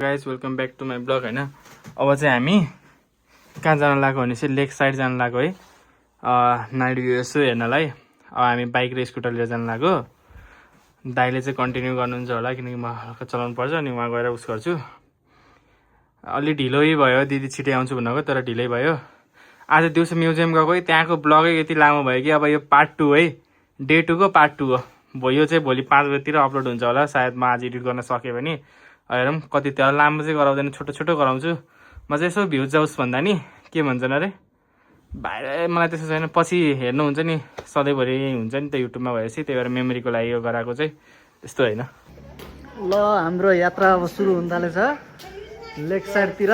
Guys welcome back to my blog होइन। अब चाहिँ हामी कहाँ जान लागेको भने चाहिँ लेक साइड जान लागेको है, नाइट भ्यू यसो हेर्नलाई। अब हामी बाइक र स्कुटर लिएर जान लागेको। दाइले चाहिँ कन्टिन्यू गर्नुहुन्छ होला किनकि म हल्का चलाउनु पर्छ अनि उहाँ गएर उस गर्छु। अलि ढिलै भयो, दिदी छिटै आउँछु भनेको तर ढिलै भयो। आज दिउँसो म्युजियम गएको है, त्यहाँको ब्लगै यति लामो भयो कि अब यो पार्ट 2 है, डे 2 को पार्ट 2 हो। यो चाहिँ भोलि 5 बजीतिर अपलोड हुन्छ होला सायद, म आज एडिट गर्न सकेँ भने। हेरौँ कति त्यो लामो चाहिँ गराउँदैन, छोटो छोटो गराउँछु। म चाहिँ यसो भ्युज जाओस् भन्दा नि के भन्छन् अरे भाइ, मलाई त्यस्तो छैन। पछि हेर्नुहुन्छ नि सधैँभरि हुन्छ नि त युट्युबमा भएपछि, त्यही भएर मेमोरीको लागि यो गराएको चाहिँ त्यस्तो होइन। ल हाम्रो यात्रा अब सुरु हुन थालेछ लेक साइडतिर।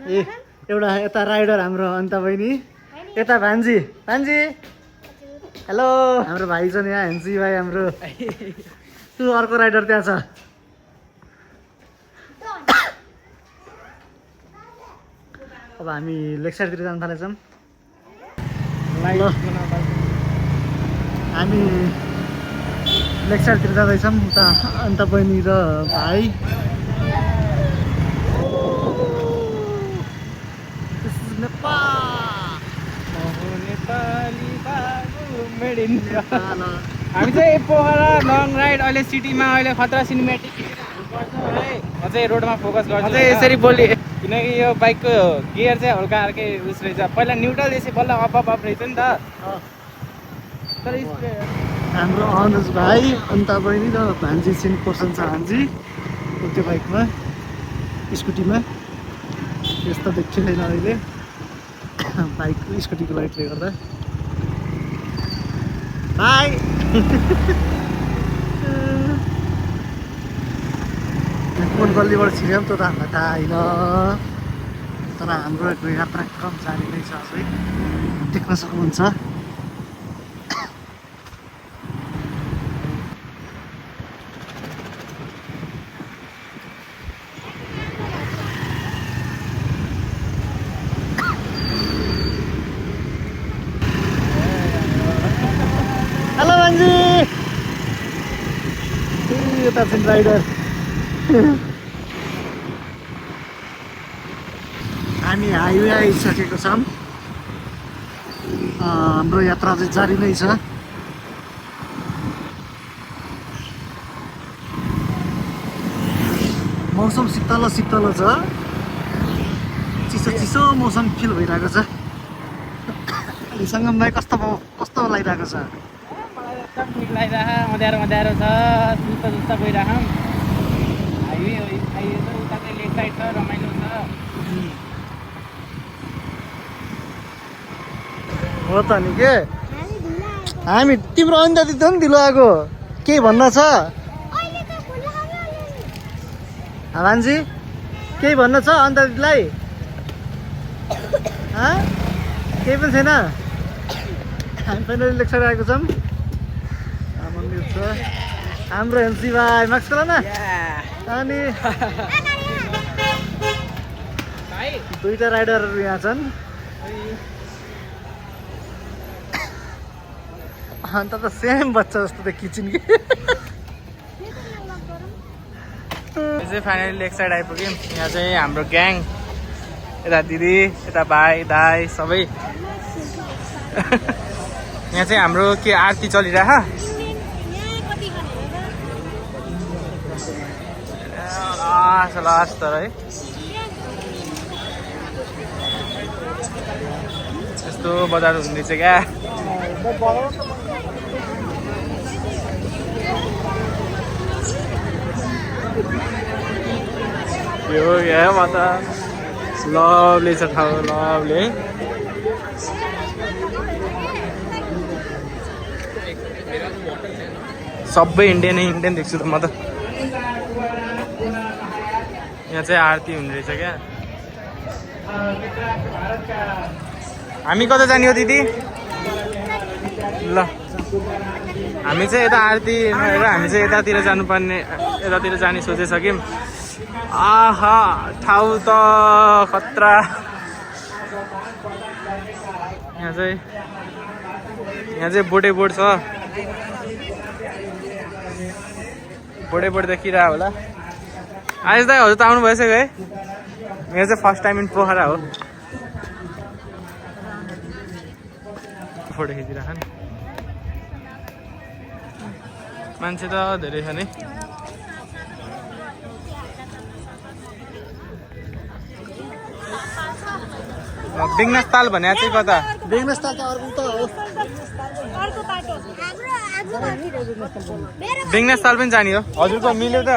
ए एउटा यता राइडर हाम्रो अन्त बहिनी, यता भान्जी हेलो। हाम्रो भाइ छ नि यहाँ, हेन्सी भाइ हाम्रो। अर्को राइडर त्यहाँ छ। अब हामी लेक साइडतिर जान थालेछौँ। हामी लेक साइडतिर जाँदैछौँ उता अन्त बहिनी र भाइ। हामी चाहिँ पोखरा लङ राइड अहिले सिटीमा, अहिले खतरा सिनेमेटिक है। अझै रोडमा फोकस गर्छ, अझै यसरी बोली किनकि यो बाइकको गियर चाहिँ हल्का अर्कै उस रहेछ। पहिला न्युट्रल यसै बल्ल अप रहेछ नि त। तर हाम्रो अनुज भाइ अन्त बहिनी र भान्जी सिन पर्सन छ। भान्जी त्यो बाइकमा स्कुटीमा त्यस्तो देखिँदैन अहिले बाइक स्कुटीको लाइटले गर्दा। बाई कुन गल्लीबाट छिर्यौँ त्यो त हामीलाई थाहा होइन, तर हाम्रो यात्रा क्रम जारी नै छ अझै, देख्न सक्नुहुन्छ। हेलो भान्जी, यता चाहिँ राइडर। हामी हाइवे आइसकेको छौँ। हाम्रो यात्रा चाहिँ जारी नै छ। मौसम शीतल छ, चिसो चिसो मौसम फिल भइरहेको छ। अनि सङ्गमलाई कस्तो लागिरहेको छ? एकदम ठिक लागिरहेको, अँध्यारो छ, सुस्ता गइरहेको। हाइवे छ, उता चाहिँ लेक साइड छ, रमाइलो छ। हो त नि के हामी तिम्रो अन्त त नि ढिलो आएको, केही भन्न छ भान्जी? केही भन्न छ अन्त दिदीलाई? केही पनि छैन। हामी फाइनली लेक साइड आएको छौँ। मन्दिर छ। हाम्रो हेन्सी भाइ मास्क खोला न। अनि दुईटा राइडरहरू यहाँ छन्। अन्त त सेम बच्चा जस्तो त किचिन कि। चाहिँ फाइनली लेक साइड आइपुग्यौँ। यहाँ चाहिँ हाम्रो ग्याङ, यता दिदी, यता भाइ दाई सबै। यहाँ चाहिँ हाम्रो के आरती चलिरह। लास्ट तर है त्यस्तो बजार हुँदैछ क्या। यो क्या म त लभली छ ठाउँ, लभली। सबै इन्डियन देख्छु त म त। यहाँ चाहिँ आरती हुने रहेछ क्या। हामी कता जाने हो दिदी? ल हामी चाहिँ यता आरती नहेरेर हामी चाहिँ यतातिर जानुपर्ने, यतातिर जाने सोचिसक्यौँ। आहा ठाउँ त खतरा। यहाँ चाहिँ बोटे बोट छ। बढे देखिरह होला आयुष दाई हजुर त आउनु भइसक्यो है मेरो चाहिँ फर्स्ट टाइम इन पोखरा हो फोटो खिचिरहन मान्छे त धेरै छ नि बेगनासताल भने चाहिँ कता बेगनासताल त अर्को त हो बेगनासताल पनि जाने हो हजुरको मिल्यो त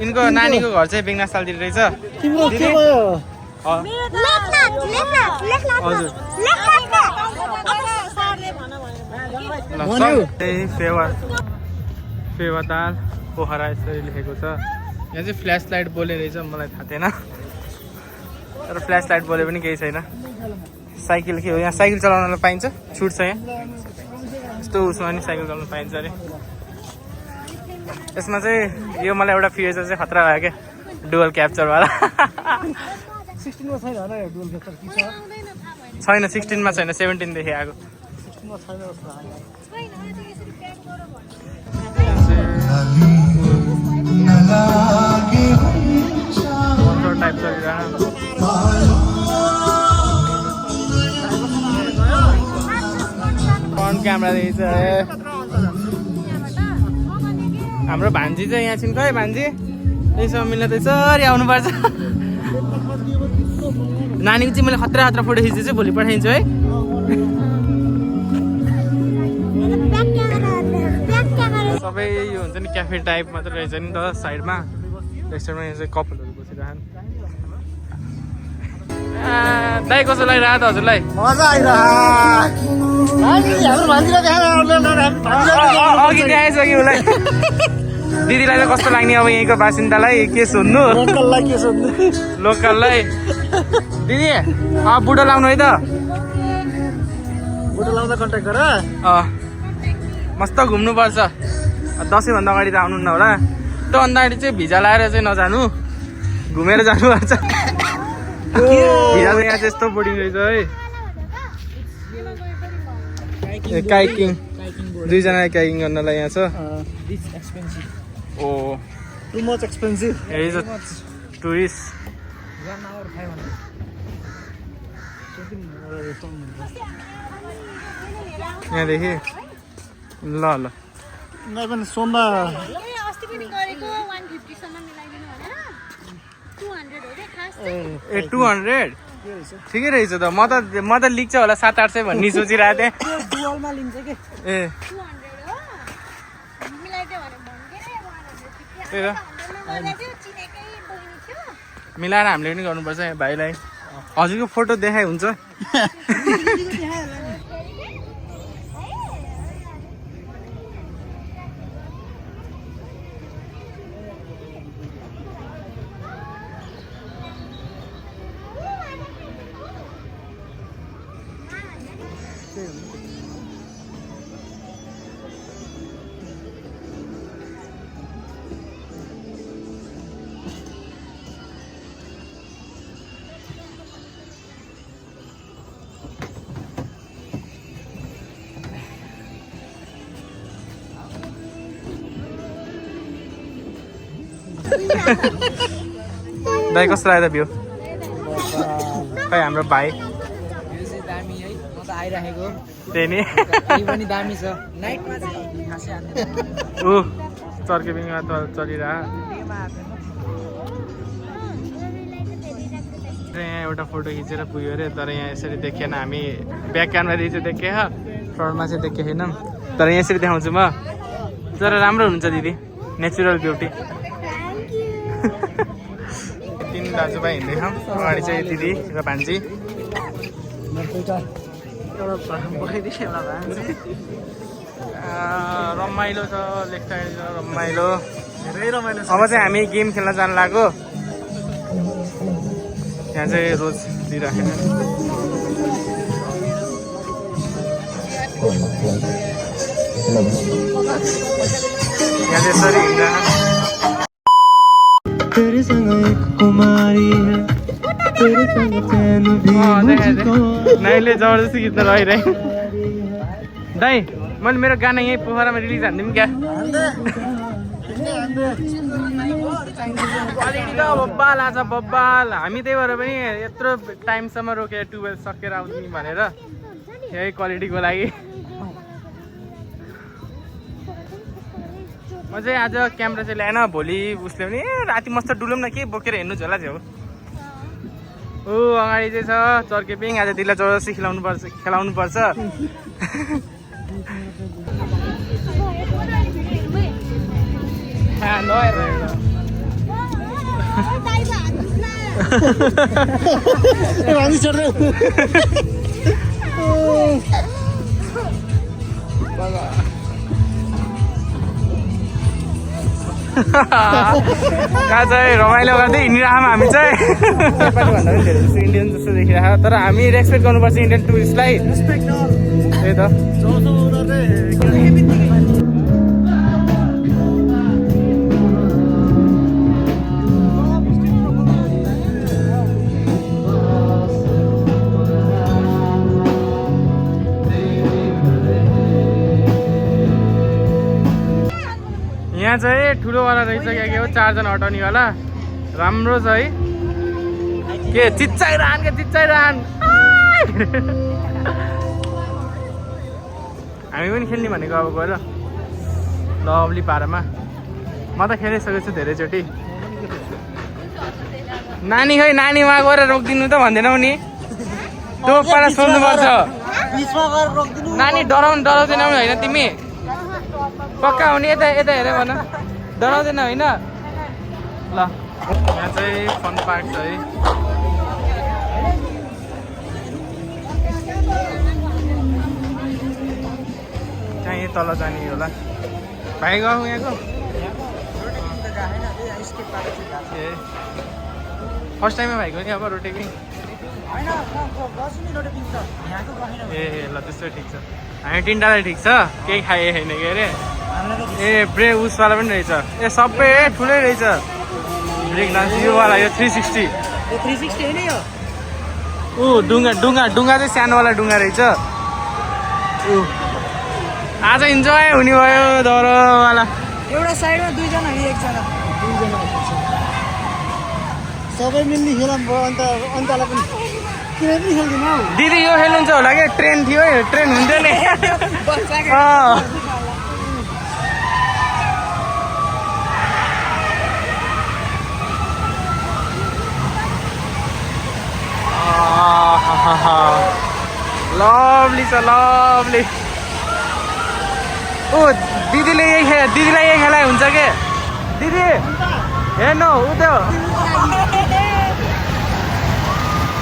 यिनको नानीको घर चाहिँ बेगनासतालतिर रहेछ तिम्रो के भयो हजुर फेवाताल पोखरा यसरी लेखेको छ यहाँ चाहिँ फ्ल्यास लाइट बोले रहेछ मलाई थाहा थिएन तर फ्ल्यास लाइट बोले पनि केही छैन साइकल के हो यहाँ साइकल चलाउनलाई पाइन्छ छुट छ यहाँ यस्तो उसमा पनि साइकल चलाउनु पाइन्छ अरे यसमा चाहिँ यो मलाई एउटा फिचर चाहिँ खतरा लाग्यो क्या डुअल क्याप्चरवाला 16 मा छैन होला यो डुअल क्याप्चर के छ छैन 16 मा छैन 17 देखि आएको 16 मा छैन जस्तो लाग्यो मोटर टाइप चलिरहेको फ्रन्ट क्यामेरा रहेछ हाम्रो भान्जी चाहिँ यहाँ छिन् खै भान्जी यसो मिल्न त यसरी आउनुपर्छ नानीको चाहिँ मैले खतरा फोटो खिचेछु भोलि पठाइदिन्छु है सबै यो हुन्छ नि क्याफे टाइप मात्र रहेछ नि त साइडमा रेस्टुरेन्टमा यहाँ चाहिँ कपलहरू बसिरहन् दाइ कस्तो लागिरहेको त हजुरलाई मजा आइरहेको अघि आइसक्यो उसलाई दिदीलाई चाहिँ कस्तो लाग्ने अब यहीँको बासिन्दालाई के सोध्नु लोकललाई दिदी बुढो लाउनु है त बुढो लाउँदा कन्ट्याक्ट गर मस्त घुम्नुपर्छ दसैँभन्दा अगाडि त आउनु न होला त्योभन्दा अगाडि चाहिँ भिजा लाएर चाहिँ नजानु घुमेर जानुपर्छ भिजा चाहिँ यहाँ चाहिँ यस्तो बोर्डिङ रहेछ है काइकिङ दुईजना काइकिङ गर्नलाई यहाँ छ oh too much expensive is a tourist यहाँदेखि ल ल नै पनि सोमबा ए 200 ठिकै रहेछ त म त लिन्छ होला 700-800 भन्ने सोचिरहेको थिएँ ए मिलाएर हामीले पनि गर्नुपर्छ भाइलाई हजुरको फोटो देखाइ हुन्छ दाइ कस्तो लाग्यो त भ्यू खै हाम्रो भाइ दामी है म त आइराखेको त्यही नि पनि दामी छ नाइटमा चाहिँ खासै ऊ चर्केबिङमा त चलिरह यहाँ एउटा फोटो खिचेर पुग्यो अरे तर यहाँ यसरी देखेन हामी ब्याक क्यामेरादेखि चाहिँ देखेँ फ्रन्टमा चाहिँ देखेको छैनौँ तर यहाँ यसरी देखाउँछु म तर राम्रो हुनुहुन्छ दिदी नेचुरल ब्युटी तिन दाजुभाइ हिँड्दैछौँ अगाडि चाहिँ दिदी र भान्जी रमाइलो छ लेक साइड रमाइलो धेरै रमाइलो छ अब चाहिँ हामी गेम खेल्न जानु लाग्यो यहाँ चाहिँ रोज दिइराखेन यहाँ चाहिँ यसरी हिँड्दा नाइले जबरजस्ती गीत रहिरहे दाइ मैले मेरो गाना यहीँ पोखरामा रिलिज हानिदिउँ क्या क्वालिटी त बब्बाल आज बब्बाल। हामी त्यही भएर पनि यत्रो टाइमसम्म रोकेर 12 सकेर आउँछु नि भनेर यही क्वालिटीको लागि। म चाहिँ आज क्यामेरा चाहिँ ल्याएन, भोलि उसले पनि राति मस्त डुलौँ न के बोकेर हेर्नु झोला झ्याउ। ऊ अगाडि चाहिँ छ चर्केपिङ। आज दिदीलाई जबरजस्ती खेलाउनु पर्छ। कहाँ चाहिँ रमाइलो गर्दै हिँडिरहेको हामी चाहिँ। नेपालीभन्दा पनि धेरै जस्तो इन्डियन जस्तो देखिरहेको, तर हामी रेस्पेक्ट गर्नुपर्छ इन्डियन टुरिस्टलाई। त्यही त यहाँ चाहिँ ठुलोवाला रहेछ क्या के हो, 4 जना अटाउनेवाला। राम्रो छ है। के चिच्चाइरहन के चिच्चाइरहन। हामी पनि खेल्ने भनेको अब गएर लभली पारामा। म त खेलिसकेको छु धेरैचोटि। नानी खै नानी वहाँ गएर रोकिदिनु त भन्दैनौ नि। त्यो पारा सोध्नुपर्छ। नानी डराउँदैनौ होइन तिमी? पक्का हो नि? यता यता हेऱ्यो भन, डराउँदैन होइन? ल यहाँ चाहिँ फन पार्क छ है। कहीँ तल जाने होला। भाइ गयो यहाँको? ए फर्स्ट टाइममा भाइको नि अब रोटेपिङ? ए ल त्यस्तो ठिक छ। हामी 3 टालाई ठिक छ, केही खाए छैन के अरे। ए ब्रेक उसवाला पनि रहेछ। ए सबै ठुलै रहेछ ब्रेक डान्स योवाला। यो 360 होइन यो? ऊ डुङ्गा चाहिँ सानोवाला डुङ्गा रहेछ। ऊ आज इन्जोय हुने भयो दौरोवाला। एउटा साइडमा 2 जना अनि 1 जना। सबै मिल्ने खेलाम भयो। अन्तलाई पनि किन पनि खेल्दैन हौ। दिदी यो खेल्नुहुन्छ होला कि? ट्रेन थियो है, ट्रेन हुन्थ्यो नि। लभली छ लभली। ओ दिदीलाई यही खेलाइ हुन्छ के? दिदी हेर्नु उ त्यो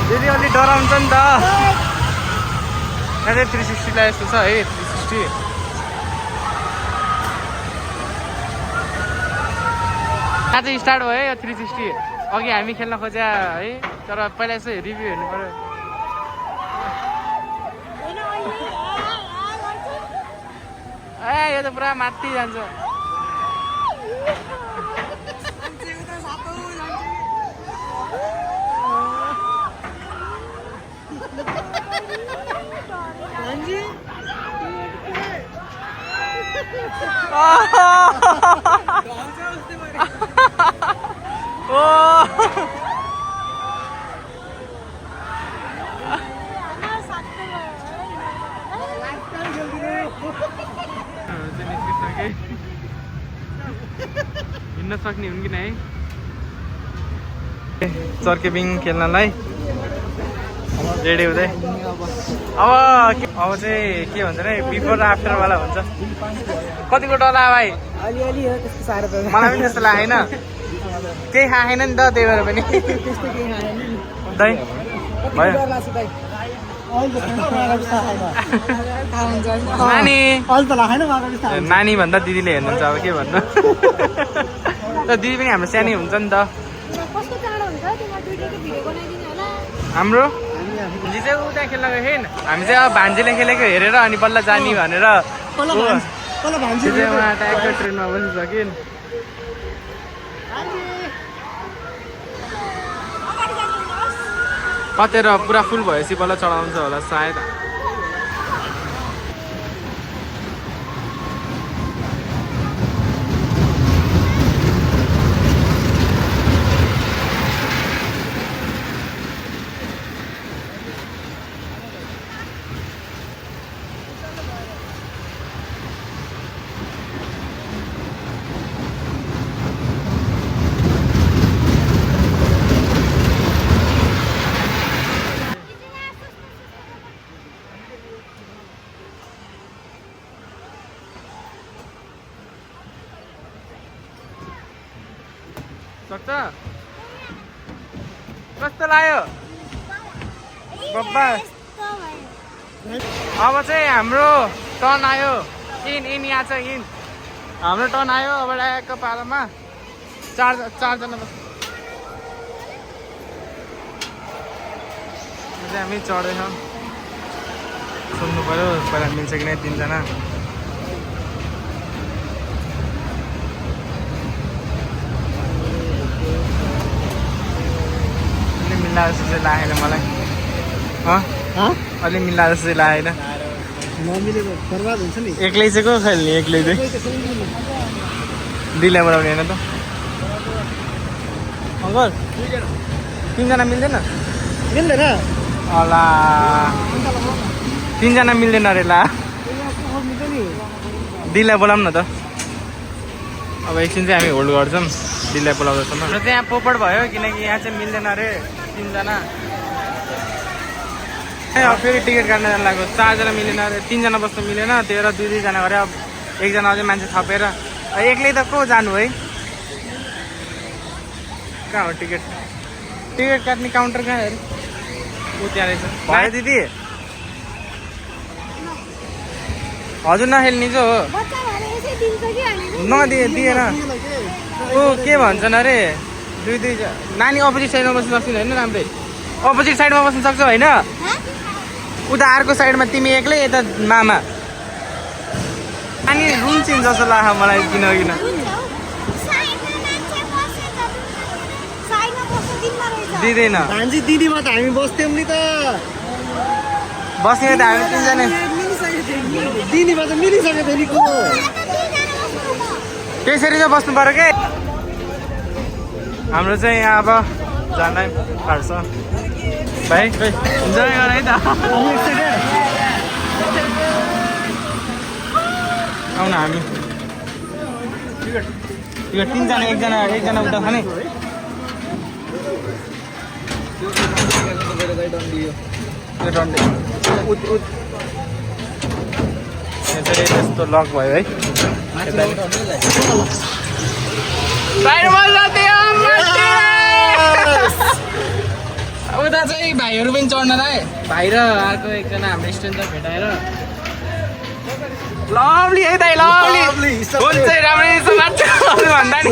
दिदी अलि डराउँछ नि त। यहाँ चाहिँ 360 लाई यस्तो छ है। 360 यहाँ चाहिँ स्टार्ट भयो यो 360। अघि हामी खेल्न खोज्या है, तर पहिला यसो रिभ्यू हेर्नु पर्यो। ए यो त पुरा माथि जान्छ। हिँड्न सक्ने हुन् कि नै चर्केपिङ खेल्नलाई रेडी हुँदै। अब चाहिँ के भन्छ नि, बिफोर आफ्टर वाला हुन्छ। कतिको डला भाइ? अलिअलि हो, त्यस्तो साह्रो त मलाई पनि त्यस्तो लागेन। केही खाएन नि त, त्यही भएर पनि। त्यस्तो केही खाएन नि। दाइ भयो नानी भन्दा दिदीले हेर्नुहुन्छ अब के भन्नु। त दिदी पनि हाम्रो सानै हुन्छ नि त। हाम्रो हिजो चाहिँ उता खेल्न गएको थिएन, हामी चाहिँ अब भान्जीले खेलेको हेरेर अनि बल्ल जाने भनेर उहाँ ट्याक्टर ट्रेनमा पनि छ कि। कतेर पुरा फुल भएपछि बल्ल चढाउँछ होला सायद। सक्छ कस्तो लाग्यो बब्बा अब चाहिँ हाम्रो टर्न आयो इन यहाँ छ इन हाम्रो टर्न आयो अब ल्याएको पालोमा चारजना बस हामी चढ्दैछौँ सुन्नु पऱ्यो पहिला मिल्छ कि नै 3 जना अलि मिल्ला जस्तो चाहिँ लागेन मलाई अलि मिल्ला जस्तो चाहिँ लागेन नमिलेको बर्बाद हुन्छ नि एक्लै चाहिँ को खेल्ने एक्लै चाहिँ दिलै बनाउने होइन त अङ्कल 3 जना मिल्दैन मिल्दैन होला 3 जना मिल्दैन अरे ला दिललाई बोलाऊँ न त अब एकछिन चाहिँ हामी होल्ड गर्छौँ दिललाई बोलाउँदैछौँ र त्यहाँ पोपट भयो किनकि यहाँ चाहिँ मिल्दैन अरे 3 जना अब फेरि टिकट काट्न जानु लाग्यो 4 जना मिलेन अरे 3 जना बस्नु मिलेन त्यही भएर 2 जना गरे अब 1 जना अझै मान्छे थपेर एक्लै त को जानु है कहाँ हो टिकट काट्ने काउन्टर कहाँ अरे ऊ त्यहाँ रहेछ भयो दिदी हजुर नखेल्ने चाहिँ हो नदिएन ऊ के भन्छन् अरे 2 नानी अपोजिट साइडमा बस्नु सक्छन् होइन राम्रै अपोजिट साइडमा बस्नु सक्छौ होइन उता अर्को साइडमा तिमी एक्लै यता मामा अनि रुन्छन् जस्तो लाग्छ मलाई किन दिँदैन भान्जी दिदीमा त हामी बस्थ्यौँ नि त बस्ने त हामी 3 जना दिदीमा त मिलिसक्यो फेरिको त्यसरी चाहिँ बस्नु पर्यो के हाम्रो चाहिँ यहाँ अब जानलाई पार्छ भाइ इन्जोय गर है त आउन हामी टिकट 3 जना एकजना उता खाने यस्तो लक भयो है उता चाहिँ भाइहरू पनि चढ्नलाई भाइ र अर्को एकजना हाम्रो स्टुडेन्ट भेटाएर लभली है दाइ लभली हुन्छ राम्रै छ भन्दा नि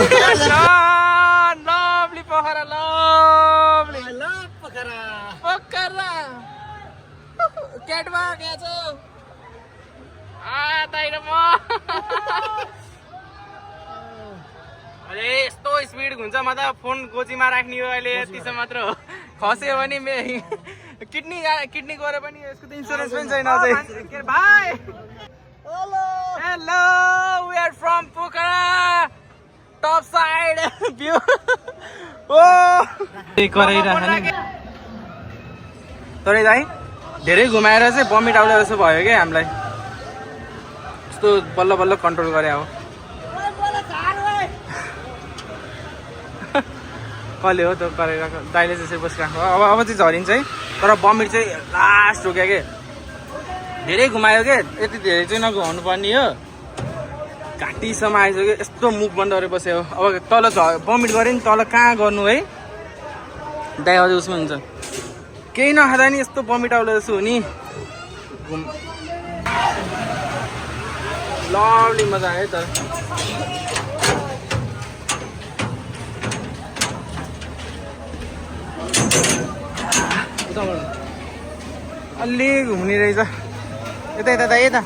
लभली पोखरा लभली पोखरा क्याटवाक यहाँ छ दाइ र म अरे यस्तो स्पिड हुन्छ म त फोन गोजीमा राख्ने हो अहिले यतिसम्म मात्र हो खस्यो भने किडनी गएर पनि यसको त इन्सुरेन्स पनि छैन अझै भाइ hello we are from Pokhara top side view ओ कराइराख्ने तर दाइ धेरै घुमाएर चाहिँ बमिट आउँदा जस्तो भयो क्या हामीलाई यस्तो बल्ल बल्ल कन्ट्रोल गरे अब कसले हो त कराइरहेको दाइले त्यसरी बसिराख्नु अब चाहिँ झरिन्छ है तर बमिट चाहिँ लास्ट हो क्या धेरै घुमायो के यति धेरै चाहिँ नघुमाउनु पर्ने हो घाँटीसम्म आइसक्यो यस्तो मुख बन्द गरेर बस्यो अब तल बमिट गऱ्यो नि तल कहाँ गर्नु है दाइ अझै उसमा हुन्छ केही नखाँदा नि यस्तो बमिट आउला जस्तो हो नि लभली मजा आयो त अलि घुम्ने रहेछ यता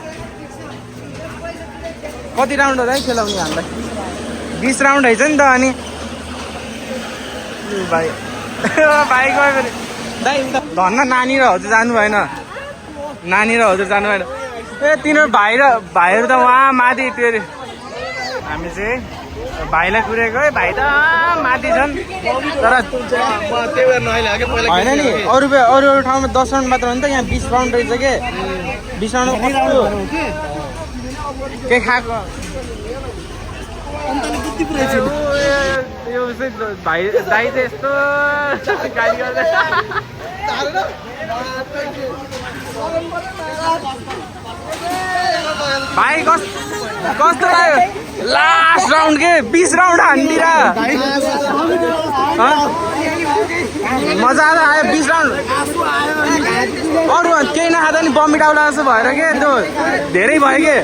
कति राउन्ड हो है खेलाउने हामीलाई 20 राउन्ड रहेछ नि त अनि भाइ गयो फेरि दाइ धन्न नानी र हजुर जानु भएन ए तिनीहरू भाइहरू त उहाँ माथि त्यो हामी चाहिँ भाइलाई कुरेको है भाइ त माथि छन् तर होइन नि अरू ठाउँमा 10 राउन्ड मात्र हो नि त यहाँ 20 राउन्ड रहेछ के 20 राउन्डमा केही खाएको यो भाइ दाइ चाहिँ यस्तो गाली गर्दै भाइ कस्तो लाग्यो लास्ट राउन्ड के 20 राउन्ड हान्दिरा मजा आयो 20 राउन्ड अरू केही नखाँदा नि बम्बी डाउला जस्तो भएर के त्यो धेरै भयो के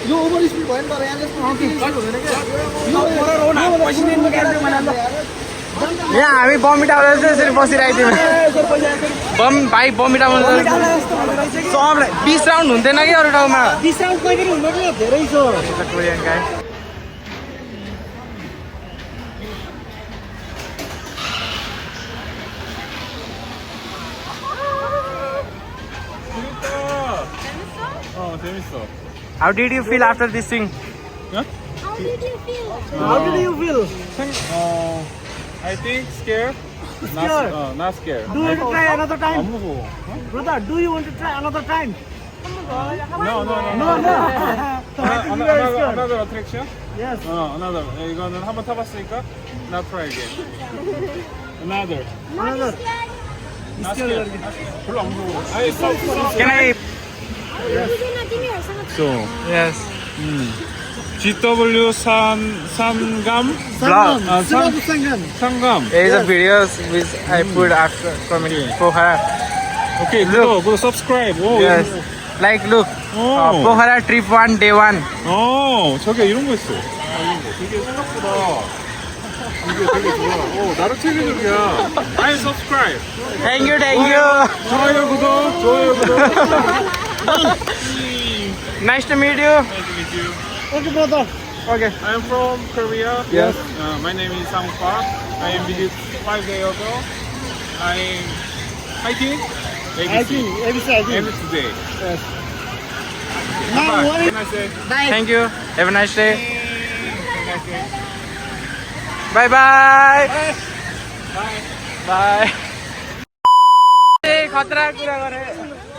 यहाँ हामी बम्बी डाउला जस्तो यसरी बसिरहेको थियौँ भाइ बम्बी डाउला सबलाई 20 राउन्ड हुन्थेन कि अरू ठाउँमा 20 राउन्ड कहिले हुँदैन धेरै छ कोरियन गाई 재밌어. How did you feel after this thing? Huh? How did you feel? How did you feel? I think scared. Scared? Not scared. Do you want to try another 안 time? 무서워. Brother, do you want to try another time? No. Another attraction? Yes. Another. 이거는 한번 타봤으니까 not try again. Another. Another. Not scared. 별로 안 무서워. 아니, stop. Can I? So, Yes. GW Sangam. Vlog. Sangam. Sangam. Sangam. There is a videos which I put after comedy Pokhara. Okay, go subscribe. 오, Yes. Like look. Pokhara trip 1 day 1. 저게 이런 거 있어. 이런 거 되게 생각보다 이게 되게 좋아. 나도 체계적이야. I subscribe. Thank you. 좋아요 구독. Nice to meet you. Nice to meet you. Okay, brother. Okay. I am from Korea. Yes. My name is Sang Park. I am visited 5 days ago. I am hiking. Hiking. Every Every day. Yes. Bye. Now, what Have is... a nice day. Bye. Thank you. Have a nice day. Have a nice day. Bye. Bye. खतरा कुरा गरे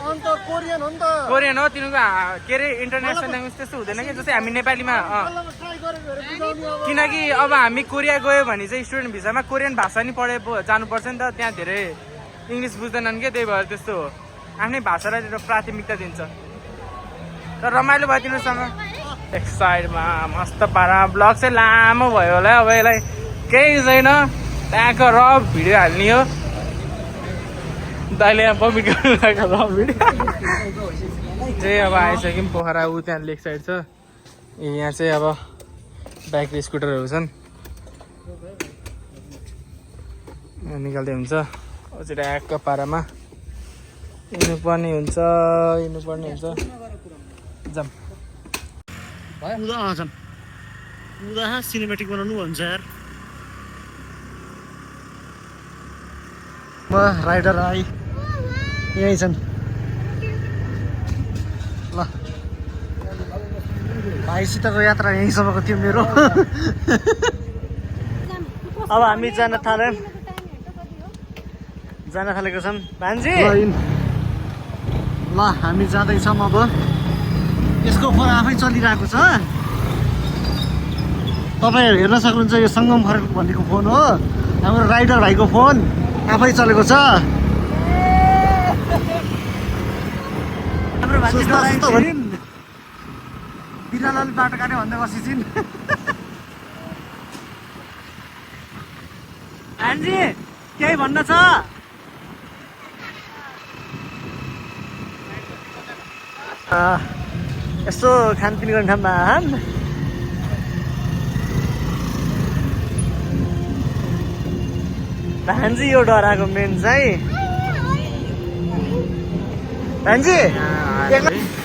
अन्त Korean हो नि त Korean हो तिनीहरूको के अरे इन्टरनेसनल ल्याङ्ग्वेज त्यस्तो हुँदैन कि जस्तै हामी नेपालीमा ट्राई गरेको हेरेर बुझाउने अब किनकि अब हामी कोरिया गयो भने चाहिँ स्टुडेन्ट भिसामा कोरियन भाषा नि पढे जानुपर्छ नि त त्यहाँ धेरै इङ्ग्लिस बुझ्दैनन् क्या त्यही भएर त्यस्तो हो आफ्नै भाषालाई प्राथमिकता दिन्छ तर रमाइलो भयो तिनीहरूसँग एक साइडमा मस्त पारा ब्लग चाहिँ लामो भयो होला अब यसलाई केही छैन त्यहाँको र भिडियो हाल्ने हो दाइले यहाँ पब्लिक गर्नु लागेको र भिडियो चाहिँ अब आइसक्यौँ पोखरा ऊ त्यहाँ लेक साइड छ यहाँ चाहिँ अब बाइक र स्कुटरहरू छन् निकाल्दै हुन्छ अझै ट्याक्क पारामा हिँड्नुपर्ने हुन्छ जाम उदा सिनेमेटिक बनाउनु भन्छ यार राइडर आई यही छन् ल भाइसितको यात्रा यहीँसम्मको थियो मेरो अब हामी जान थालेको छौँ भान्जी ल हामी जाँदैछौँ अब यसको फोन आफै चलिरहेको छ तपाईँहरू हेर्न सक्नुहुन्छ यो सङ्गम खरेल भनेको फोन हो हाम्रो राइडर भाइको फोन आफै चलेको छ बिरालोले बाटो काट्यो भन्दै बसिन्छन् भान्जी केही भन्न छ यसो खानपिन गर्ने ठाउँमा भान्जी यो डराएको मेन चाहिँ भान्जी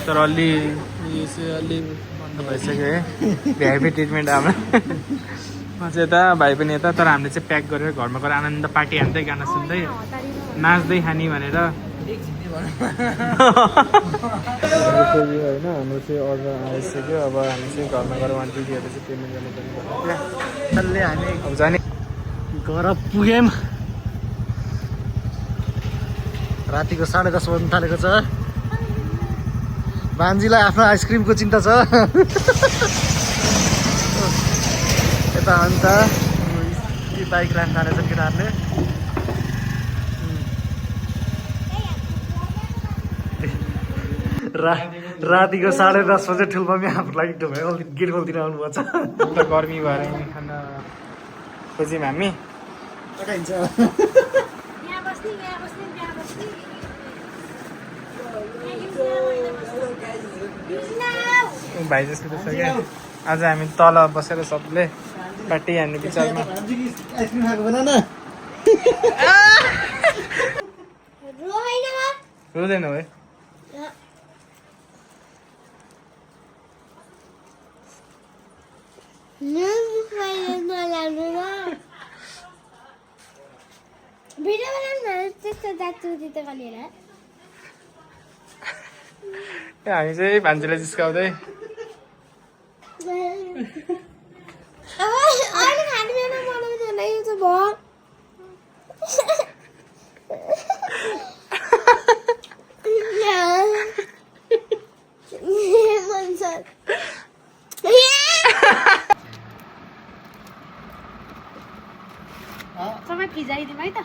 तर अलि यो चाहिँ अलि बन्द भइसक्यो है भिआइपी ट्रिटमेन्ट हाम्रो म चाहिँ यता भाइ पनि यता तर हामीले चाहिँ प्याक गरेर घरमा गएर आनन्द पार्टी हान्दै गाना सुन्दै नाच्दै खाने भनेर होइन हाम्रो चाहिँ अर्डर आइसक्यो अब हामी चाहिँ घरमा गएर 120 चाहिँ पेमेन्ट गर्नुपर्ने हामी अब जाने घर पुग्यौँ रातिको 10:30 बज्न थालेको छ भान्जीलाई आफ्नो आइसक्रिमको चिन्ता छ यता अन्त बाइक राख्न थालेछ केटाहरूले रातिको 10:30 बजे ठुल्पामी हाम्रो लागि गेट खोलिदिन आउनुभएको छ गर्मी भएर खाना खोज्यौँ हामी अटाइन्छ यहाँ बस्ने त्यहाँ बस्ने भाइ जस्तो छ क्या आज हामी तल बसेर सबले पार्टी हान्ने विचारमा आइसक्रिम खाएको बेला न रुँदैन है हामी चाहिँ भान्जीलाई जिस्काउँदै सबै फिजाइदिउँ है त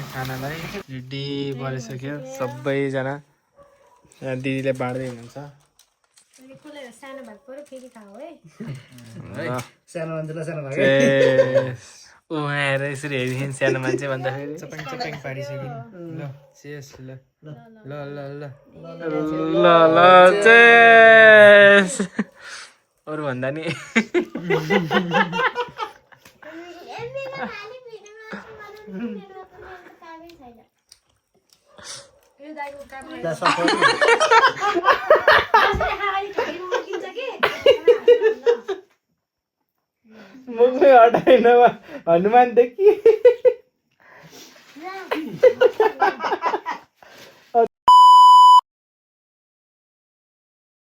खानालाई रेडी भइसक्यो सबैजना यहाँ दिदीले बाँड्दै हुनुहुन्छ सानो भाग पऱ्यो फेरि खाऊ है सानो मान्छेलाई सानो भाग उहाँहरू यसरी हेरिदिन्छ सानो मान्छे भन्दाखेरि चपाङ चपाङ पारिसक्यो ल चेस ल ल ल ल ल ल चेस अरू भन्दा नि मुखमै हटाएन हनुमान देखि